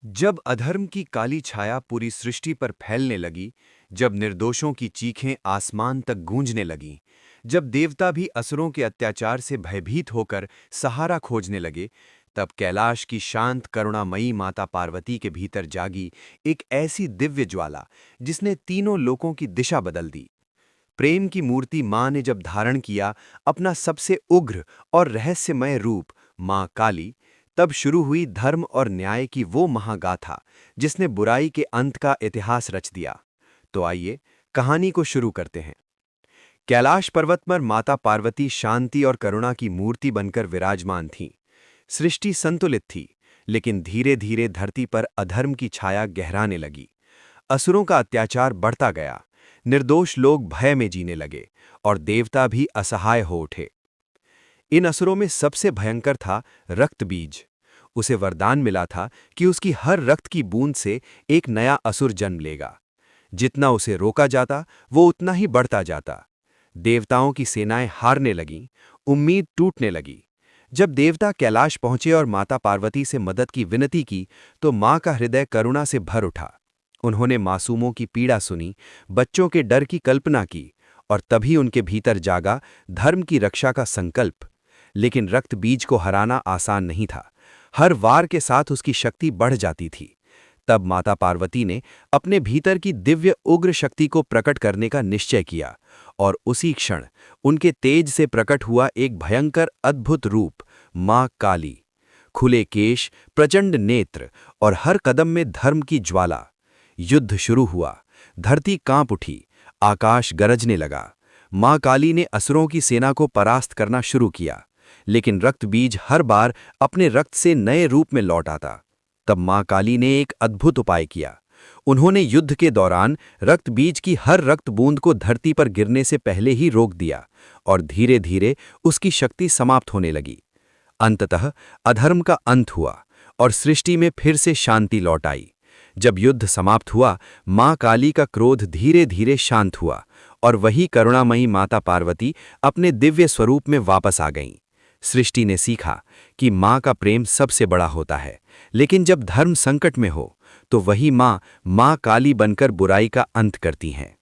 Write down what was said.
जब अधर्म की काली छाया पूरी सृष्टि पर फैलने लगी, जब निर्दोषों की चीखें आसमान तक गूंजने लगीं, जब देवता भी असुरों के अत्याचार से भयभीत होकर सहारा खोजने लगे, तब कैलाश की शांत करुणामयी माता पार्वती के भीतर जागी एक ऐसी दिव्य ज्वाला जिसने तीनों लोकों की दिशा बदल दी। प्रेम की मूर्ति मां ने जब धारण किया अपना सबसे उग्र और रहस्यमय रूप, मां काली, तब शुरू हुई धर्म और न्याय की वो महागाथा जिसने बुराई के अंत का इतिहास रच दिया। तो आइए कहानी को शुरू करते हैं। कैलाश पर्वत पर माता पार्वती शांति और करुणा की मूर्ति बनकर विराजमान थीं। सृष्टि संतुलित थी, लेकिन धीरे धीरे धरती पर अधर्म की छाया गहराने लगी। असुरों का अत्याचार बढ़ता गया, निर्दोष लोग भय में जीने लगे और देवता भी असहाय हो उठे। इन असुरों में सबसे भयंकर था रक्त बीज। उसे वरदान मिला था कि उसकी हर रक्त की बूंद से एक नया असुर जन्म लेगा। जितना उसे रोका जाता, वो उतना ही बढ़ता जाता। देवताओं की सेनाएं हारने लगीं, उम्मीद टूटने लगी। जब देवता कैलाश पहुंचे और माता पार्वती से मदद की विनती की, तो मां का हृदय करुणा से भर उठा। उन्होंने मासूमों की पीड़ा सुनी, बच्चों के डर की कल्पना की, और तभी उनके भीतर जागा धर्म की रक्षा का संकल्प। लेकिन रक्त बीज को हराना आसान नहीं था। हर वार के साथ उसकी शक्ति बढ़ जाती थी। तब माता पार्वती ने अपने भीतर की दिव्य उग्र शक्ति को प्रकट करने का निश्चय किया, और उसी क्षण उनके तेज से प्रकट हुआ एक भयंकर अद्भुत रूप, मां काली। खुले केश, प्रचंड नेत्र और हर कदम में धर्म की ज्वाला। युद्ध शुरू हुआ, धरती कांप उठी, आकाश गरजने लगा। मां काली ने असुरों की सेना को परास्त करना शुरू किया, लेकिन रक्त बीज हर बार अपने रक्त से नए रूप में लौट आता। तब मां काली ने एक अद्भुत उपाय किया। उन्होंने युद्ध के दौरान रक्त बीज की हर रक्त बूंद को धरती पर गिरने से पहले ही रोक दिया, और धीरे धीरे उसकी शक्ति समाप्त होने लगी। अंततः अधर्म का अंत हुआ और सृष्टि में फिर से शांति लौट आई। जब युद्ध समाप्त हुआ, मां काली का क्रोध धीरे धीरे शांत हुआ, और वही करुणामयी माता पार्वती अपने दिव्य स्वरूप में वापस आ गईं। सृष्टि ने सीखा कि मां का प्रेम सबसे बड़ा होता है, लेकिन जब धर्म संकट में हो, तो वही मां काली बनकर बुराई का अंत करती हैं।